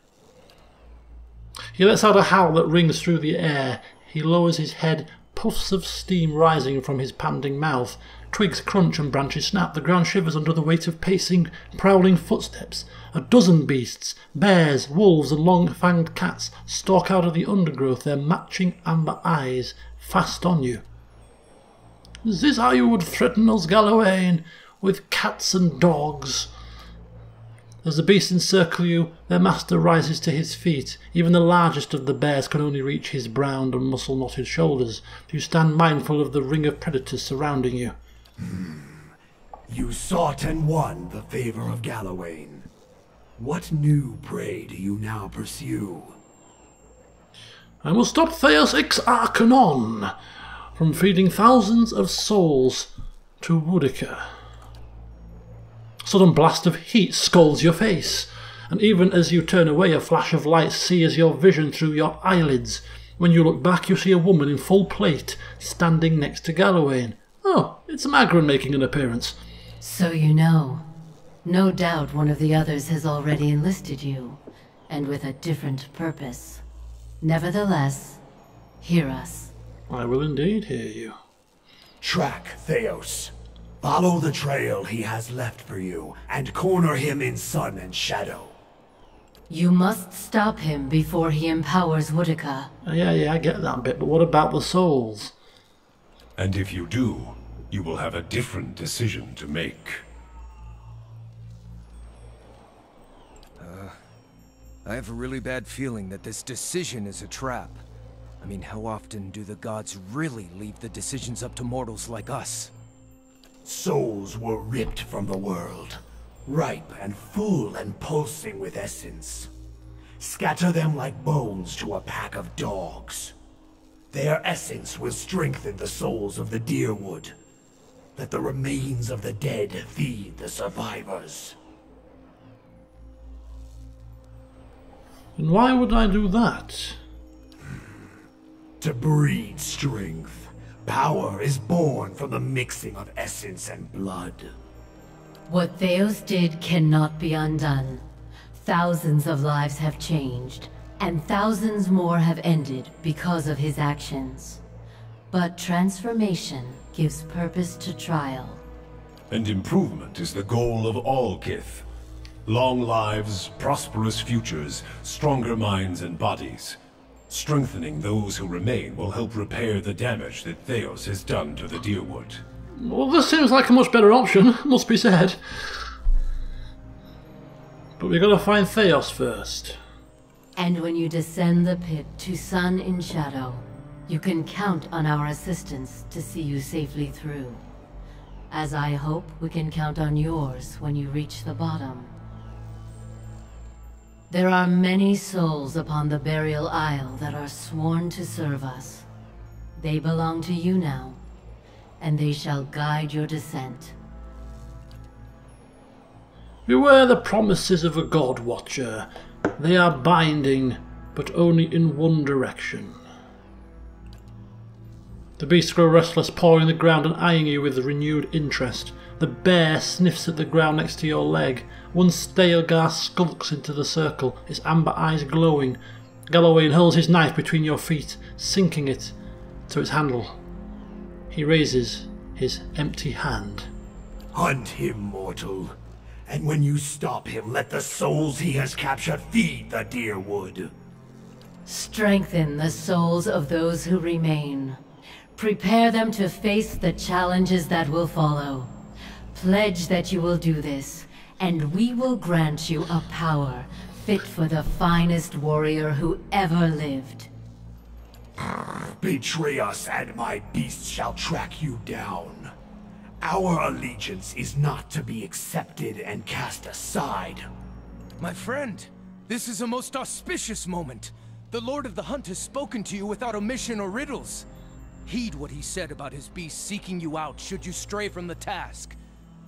He lets out a howl that rings through the air. He lowers his head, puffs of steam rising from his panting mouth. Twigs crunch and branches snap. The ground shivers under the weight of pacing, prowling footsteps. A dozen beasts, bears, wolves and long-fanged cats, stalk out of the undergrowth, their matching amber eyes fast on you. Is this how you would threaten us, Galawain? With cats and dogs? As the beasts encircle you, their master rises to his feet. Even the largest of the bears can only reach his browned and muscle-knotted shoulders. You stand mindful of the ring of predators surrounding you. You sought and won the favor of Galawain. What new prey do you now pursue? I will stop Theos Ix Arcanon from feeding thousands of souls to Woodica. A sudden blast of heat scalds your face, and even as you turn away, a flash of light sears your vision through your eyelids. When you look back, you see a woman in full plate standing next to Galawain. Oh, it's Magran making an appearance. So you know. No doubt one of the others has already enlisted you, and with a different purpose. Nevertheless, hear us. I will indeed hear you. Track Theos. Follow the trail he has left for you, and corner him in sun and shadow. You must stop him before he empowers Woodica. Yeah, I get that bit, but what about the souls? And if you do, you will have a different decision to make. I have a really bad feeling that this decision is a trap. I mean, how often do the gods really leave the decisions up to mortals like us? Souls were ripped from the world, ripe and full and pulsing with essence. Scatter them like bones to a pack of dogs. Their essence will strengthen the souls of the Deerwood. Let the remains of the dead feed the survivors. And why would I do that? To breed strength. Power is born from the mixing of essence and blood. What Theos did cannot be undone. Thousands of lives have changed, and thousands more have ended because of his actions. But transformation gives purpose to trial. And improvement is the goal of all Kith. Long lives, prosperous futures, stronger minds and bodies. Strengthening those who remain will help repair the damage that Theos has done to the Deerwood. Well, this seems like a much better option, must be said. But we've got to find Theos first. And when you descend the pit to sun in shadow, you can count on our assistance to see you safely through. As I hope we can count on yours when you reach the bottom. There are many souls upon the burial isle that are sworn to serve us. They belong to you now, and they shall guide your descent. Beware the promises of a God Watcher. They are binding, but only in one direction. The beasts grow restless, pawing the ground and eyeing you with renewed interest. The bear sniffs at the ground next to your leg. One Stalgar skulks into the circle, its amber eyes glowing. Galawain hurls his knife between your feet, sinking it to its handle. He raises his empty hand. Hunt him, mortal. And when you stop him, let the souls he has captured feed the Deerwood. Strengthen the souls of those who remain. Prepare them to face the challenges that will follow. Pledge that you will do this, and we will grant you a power fit for the finest warrior who ever lived. Betray us, and my beasts shall track you down. Our allegiance is not to be accepted and cast aside. My friend, this is a most auspicious moment. The Lord of the Hunt has spoken to you without omission or riddles. Heed what he said about his beast seeking you out should you stray from the task.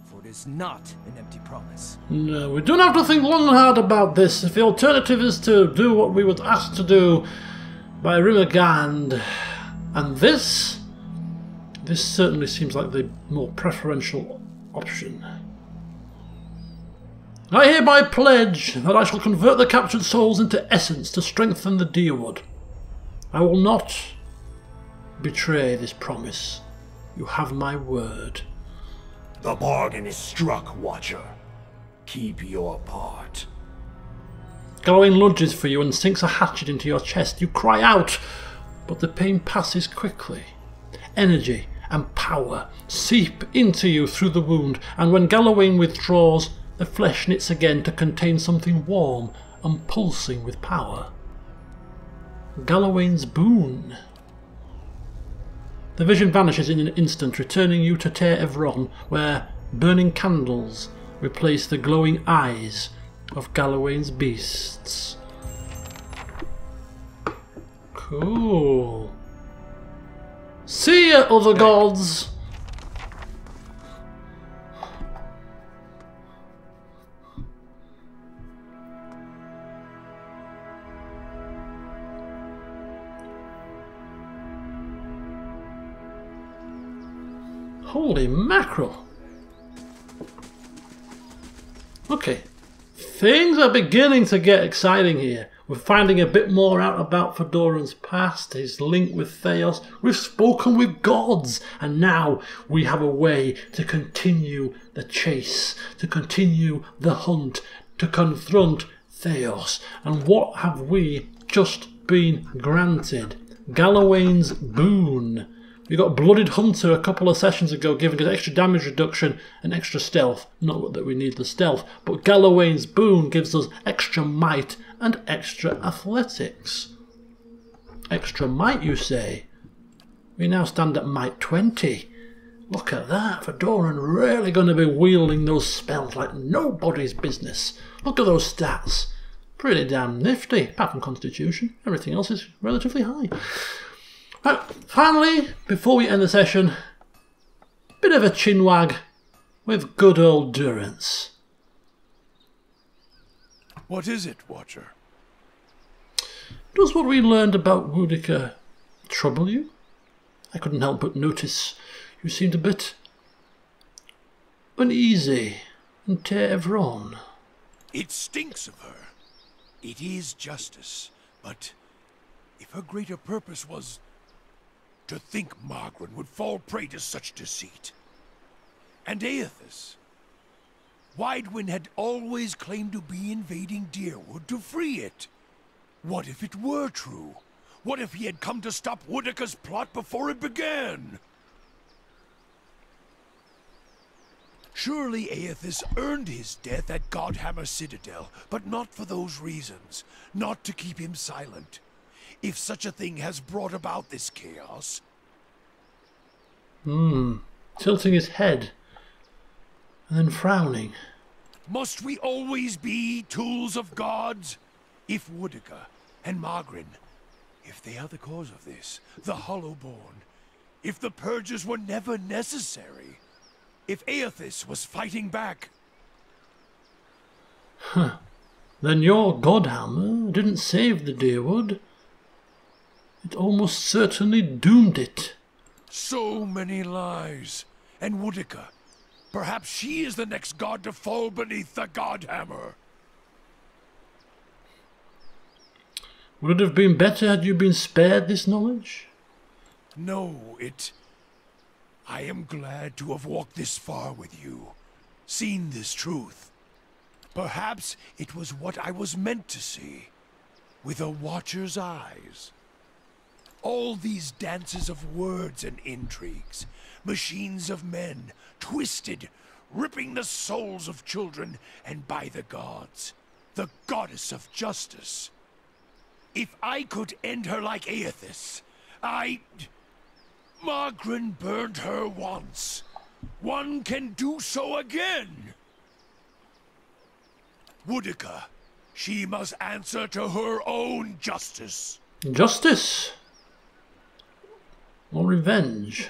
For it is not an empty promise. No, we don't have to think long and hard about this. If the alternative is to do what we were asked to do by Rimagand, and this certainly seems like the more preferential option. I hereby pledge that I shall convert the captured souls into essence to strengthen the Deerwood. I will not betray this promise. You have my word. The bargain is struck, Watcher. Keep your part. Gallowayne lunges for you and sinks a hatchet into your chest. You cry out, but the pain passes quickly. Energy and power seep into you through the wound, and when Gallowayne withdraws, the flesh knits again to contain something warm and pulsing with power. Gallowayne's boon. The vision vanishes in an instant, returning you to Ter Evron, where burning candles replace the glowing eyes of Gallowayne's beasts. Cool. See ya, other gods! Holy mackerel. Okay, things are beginning to get exciting here. We're finding a bit more out about Fedoran's past, his link with Theos. We've spoken with gods, and now we have a way to continue the chase, to continue the hunt, to confront Theos. And what have we just been granted? Gallowayne's boon. We got Blooded Hunter a couple of sessions ago, giving us extra damage reduction and extra stealth. Not that we need the stealth, but Gallowayne's boon gives us extra might and extra athletics. Extra might, you say? We now stand at might 20. Look at that, Fedoran really going to be wielding those spells like nobody's business. Look at those stats. Pretty damn nifty, apart from Constitution. Everything else is relatively high. Finally, before we end the session, bit of a chinwag with good old Durance. What is it, Watcher? Does what we learned about Boudica trouble you? I couldn't help but notice you seemed a bit uneasy in Ter Evron. It stinks of her. It is justice, but if her greater purpose was to think Margaret would fall prey to such deceit. And Aethys. Widewind had always claimed to be invading Deerwood to free it. What if it were true? What if he had come to stop Boudica's plot before it began? Surely Aethys earned his death at Godhammer Citadel, but not for those reasons. Not to keep him silent. If such a thing has brought about this chaos. Tilting his head and then frowning. Must we always be tools of gods? If Boudica and Margaret, if they are the cause of this, the Hollowborn, if the purges were never necessary, if Aethys was fighting back. Then your Godhammer didn't save the Deerwood. It almost certainly doomed it. So many lies. And Boudica, perhaps she is the next god to fall beneath the Godhammer. Would it have been better had you been spared this knowledge? No, I am glad to have walked this far with you, seen this truth. Perhaps it was what I was meant to see, with a Watcher's eyes. All these dances of words and intrigues, machines of men, twisted, ripping the souls of children, and by the gods, the goddess of justice. If I could end her like Aethys, Margaret burned her once. One can do so again. Boudica, She must answer to her own justice. Justice? Or revenge?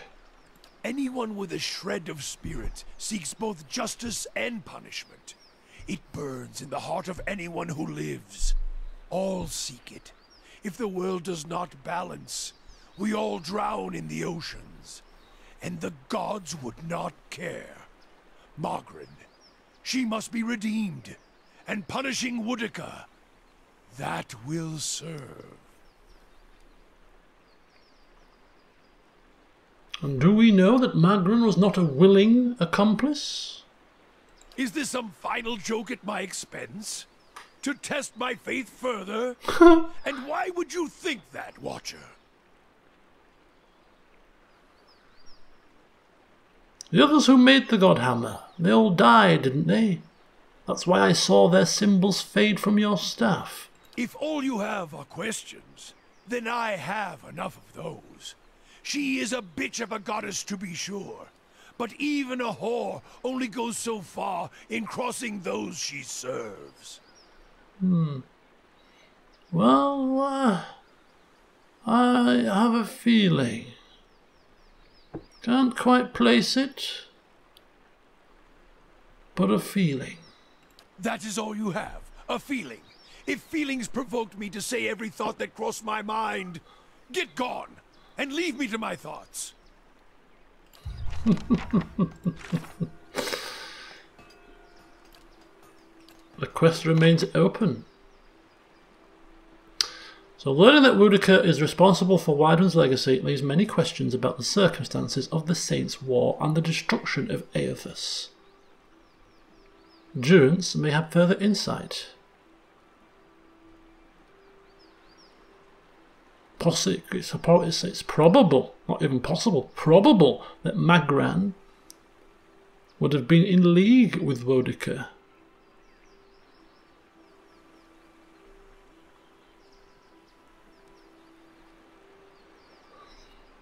Anyone with a shred of spirit seeks both justice and punishment. It burns in the heart of anyone who lives. All seek it. If the world does not balance, we all drown in the oceans. And the gods would not care. Margaret, she must be redeemed. And punishing Woodica, that will serve. And do we know that Magran was not a willing accomplice? Is this some final joke at my expense? To test my faith further? And why would you think that, Watcher? The others who made the Godhammer, they all died, didn't they? That's why I saw their symbols fade from your staff. If all you have are questions, then I have enough of those. She is a bitch of a goddess, to be sure. But even a whore only goes so far in crossing those she serves. Well, I have a feeling. Can't quite place it, but a feeling. That is all you have, a feeling. If feelings provoked me to say every thought that crossed my mind, get gone, and leave me to my thoughts. The quest remains open. So learning that Woodica is responsible for Wyvern's legacy leaves many questions about the circumstances of the Saints' War and the destruction of Aethys. Durance may have further insight. It's probable, not even possible, probable that Magran would have been in league with Woodica.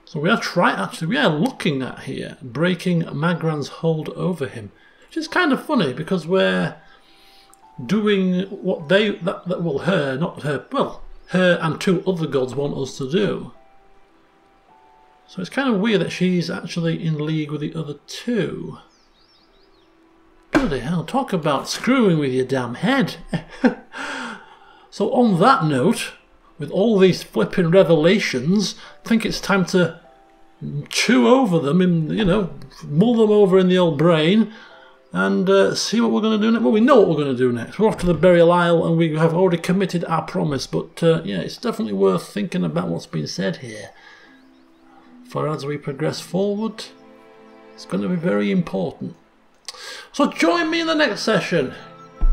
So we are looking at here breaking Magran's hold over him, which is kind of funny because we're doing what her and two other gods want us to do. So it's kind of weird that she's actually in league with the other two. Bloody hell, talk about screwing with your damn head. So on that note, with all these flipping revelations, I think it's time to chew over them, mull them over in the old brain, and see what we're going to do next. Well, we know what we're going to do next. We're off to the Burial Isle, and we have already committed our promise, but yeah, it's definitely worth thinking about what's been said here. For as we progress forward, it's going to be very important. So join me in the next session,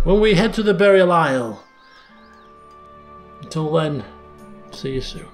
when we head to the Burial Isle. Until then, see you soon.